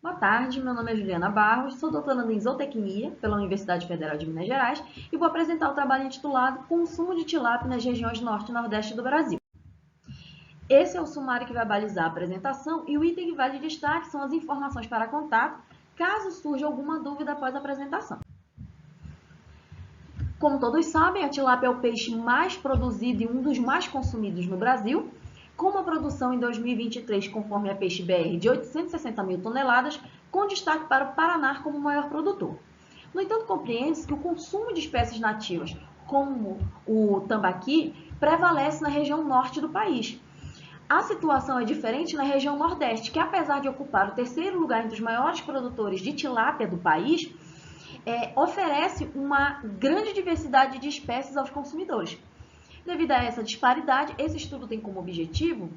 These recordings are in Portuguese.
Boa tarde, meu nome é Juliana Barros, sou doutoranda em zootecnia pela Universidade Federal de Minas Gerais e vou apresentar o trabalho intitulado Consumo de tilápia nas regiões norte e nordeste do Brasil. Esse é o sumário que vai balizar a apresentação e o item que vai de destaque são as informações para contato, caso surja alguma dúvida após a apresentação. Como todos sabem, a tilápia é o peixe mais produzido e um dos mais consumidos no Brasil, com uma produção em 2023, conforme a Peixe BR, de 860 mil toneladas, com destaque para o Paraná como maior produtor. No entanto, compreende-se que o consumo de espécies nativas, como o tambaqui, prevalece na região norte do país. A situação é diferente na região nordeste, que apesar de ocupar o terceiro lugar entre os maiores produtores de tilápia do país, oferece uma grande diversidade de espécies aos consumidores. Devido a essa disparidade, esse estudo teve como objetivo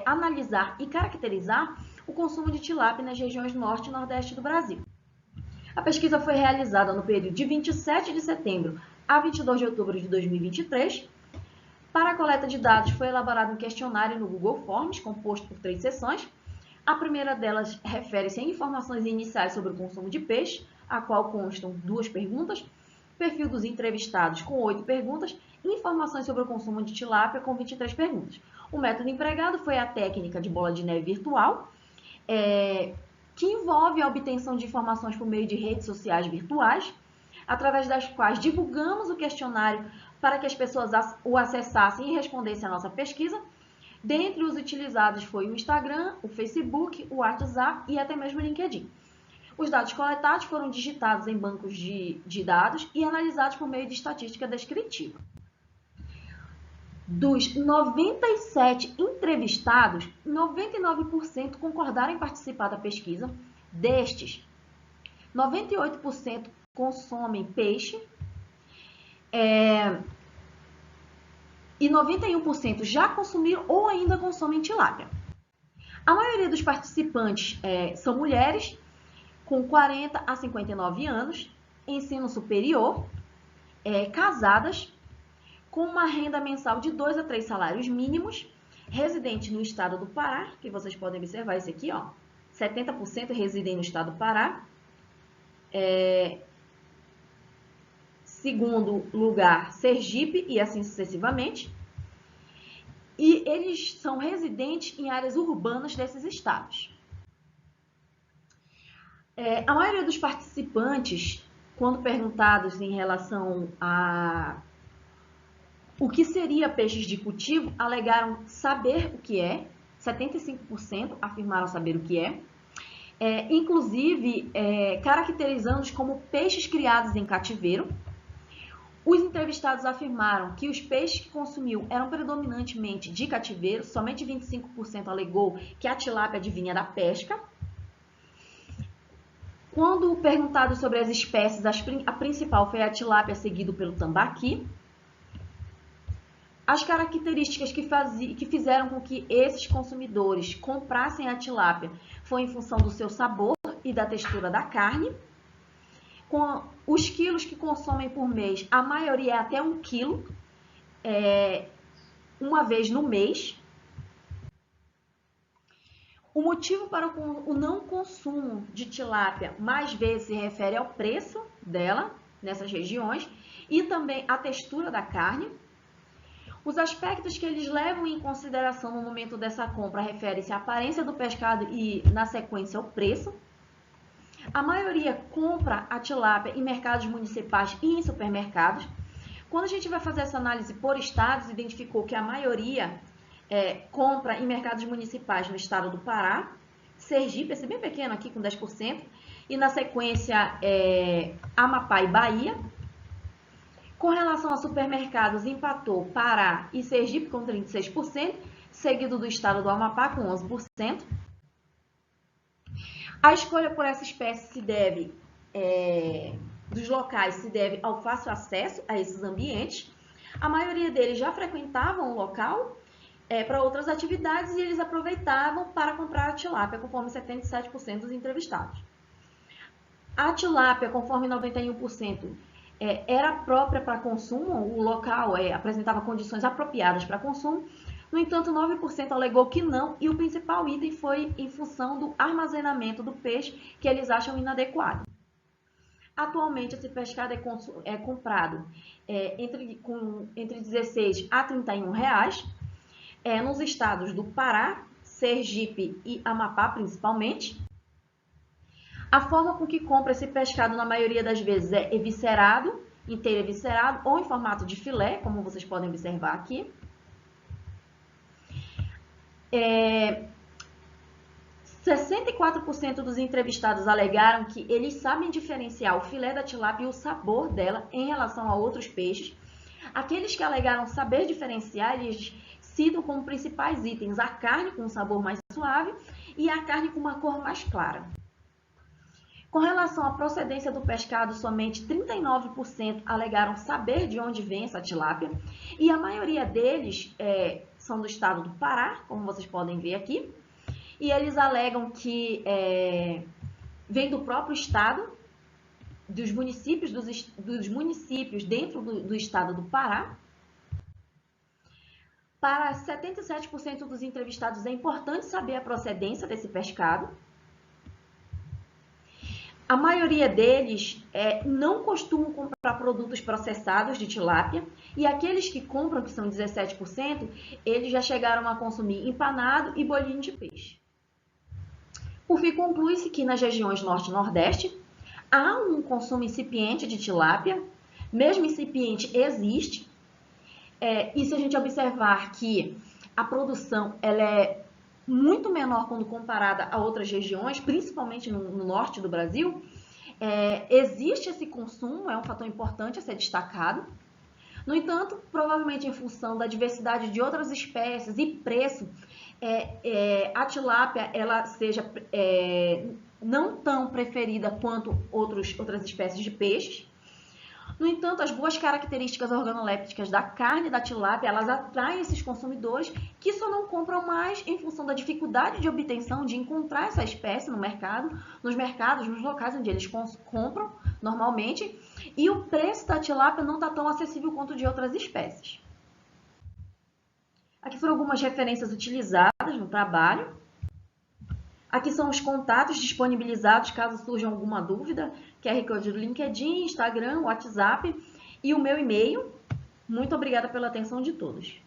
analisar e caracterizar o consumo de tilápia nas regiões norte e nordeste do Brasil. A pesquisa foi realizada no período de 27 de setembro a 22 de outubro de 2023. Para a coleta de dados, foi elaborado um questionário no Google Forms, composto por 3 seções. A primeira delas refere-se a informações iniciais sobre o consumo de peixe, a qual constam 2 perguntas, perfil dos entrevistados com 8 perguntas e informações sobre o consumo de tilápia com 23 perguntas. O método empregado foi a técnica de bola de neve virtual, que envolve a obtenção de informações por meio de redes sociais virtuais, através das quais divulgamos o questionário para que as pessoas o acessassem e respondessem à nossa pesquisa. Dentre os utilizados foi o Instagram, o Facebook, o WhatsApp e até mesmo o LinkedIn. Os dados coletados foram digitados em bancos de dados e analisados por meio de estatística descritiva. Dos 97 entrevistados, 99% concordaram em participar da pesquisa. Destes, 98% consomem peixe e 91% já consumiram ou ainda consomem tilápia. A maioria dos participantes são mulheres com 40 a 59 anos, ensino superior, casadas, com uma renda mensal de 2 a 3 salários mínimos, residente no estado do Pará, que vocês podem observar esse aqui, ó, 70% residem no estado do Pará. Segundo lugar, Sergipe e assim sucessivamente. E eles são residentes em áreas urbanas desses estados. A maioria dos participantes, quando perguntados em relação a o que seria peixes de cultivo, alegaram saber o que é, 75% afirmaram saber o que é, inclusive caracterizando-os como peixes criados em cativeiro. Os entrevistados afirmaram que os peixes que consumiu eram predominantemente de cativeiro, somente 25% alegou que a tilápia advinha da pesca. Quando perguntado sobre as espécies, a principal foi a tilápia, seguido pelo tambaqui. As características que fizeram com que esses consumidores comprassem a tilápia foi em função do seu sabor e da textura da carne. Com os quilos que consomem por mês, a maioria é até 1 quilo, uma vez no mês. O motivo para o não consumo de tilápia mais vezes se refere ao preço dela nessas regiões e também à textura da carne. Os aspectos que eles levam em consideração no momento dessa compra referem-se à aparência do pescado e, na sequência, ao preço. A maioria compra a tilápia em mercados municipais e em supermercados. Quando a gente vai fazer essa análise por estados, identificou que a maioria compra em mercados municipais no estado do Pará, Sergipe, esse bem pequeno aqui com 10%, e na sequência Amapá e Bahia. Com relação a supermercados, empatou Pará e Sergipe com 36%, seguido do estado do Amapá com 11%. A escolha por essa espécie dos locais se deve ao fácil acesso a esses ambientes. A maioria deles já frequentavam o local para outras atividades e eles aproveitavam para comprar a tilápia, conforme 77% dos entrevistados. A tilápia, conforme 91%, era própria para consumo, o local apresentava condições apropriadas para consumo. No entanto, 9% alegou que não, e o principal item foi em função do armazenamento do peixe, que eles acham inadequado. Atualmente, esse pescado é comprado entre 16 a 31 reais, nos estados do Pará, Sergipe e Amapá, principalmente. A forma com que compra esse pescado, na maioria das vezes, é eviscerado, inteiro eviscerado, ou em formato de filé, como vocês podem observar aqui. 64% dos entrevistados alegaram que eles sabem diferenciar o filé da tilápia e o sabor dela em relação a outros peixes. Aqueles que alegaram saber diferenciar, eles citam como principais itens a carne com um sabor mais suave e a carne com uma cor mais clara. Com relação à procedência do pescado, somente 39% alegaram saber de onde vem essa tilápia, e a maioria deles são do estado do Pará, como vocês podem ver aqui, e eles alegam que vem do próprio estado, dos municípios dentro do estado do Pará. Para 77% dos entrevistados é importante saber a procedência desse pescado. A maioria deles não costumam comprar produtos processados de tilápia, e aqueles que compram, que são 17%, eles já chegaram a consumir empanado e bolinho de peixe. Por fim, conclui-se que nas regiões Norte e Nordeste há um consumo incipiente de tilápia, mesmo incipiente existe, e se a gente observar que a produção ela é muito menor quando comparada a outras regiões, principalmente no norte do Brasil, existe esse consumo, é um fator importante a ser destacado. No entanto, provavelmente em função da diversidade de outras espécies e preço, a tilápia ela seja não tão preferida quanto outras espécies de peixes. No entanto, as boas características organolépticas da carne da tilápia, elas atraem esses consumidores que só não compram mais em função da dificuldade de obtenção, de encontrar essa espécie no mercado, nos locais onde eles compram normalmente, e o preço da tilápia não está tão acessível quanto de outras espécies. Aqui foram algumas referências utilizadas no trabalho. Aqui são os contatos disponibilizados caso surja alguma dúvida, QR Code do LinkedIn, Instagram, WhatsApp e o meu e-mail. Muito obrigada pela atenção de todos.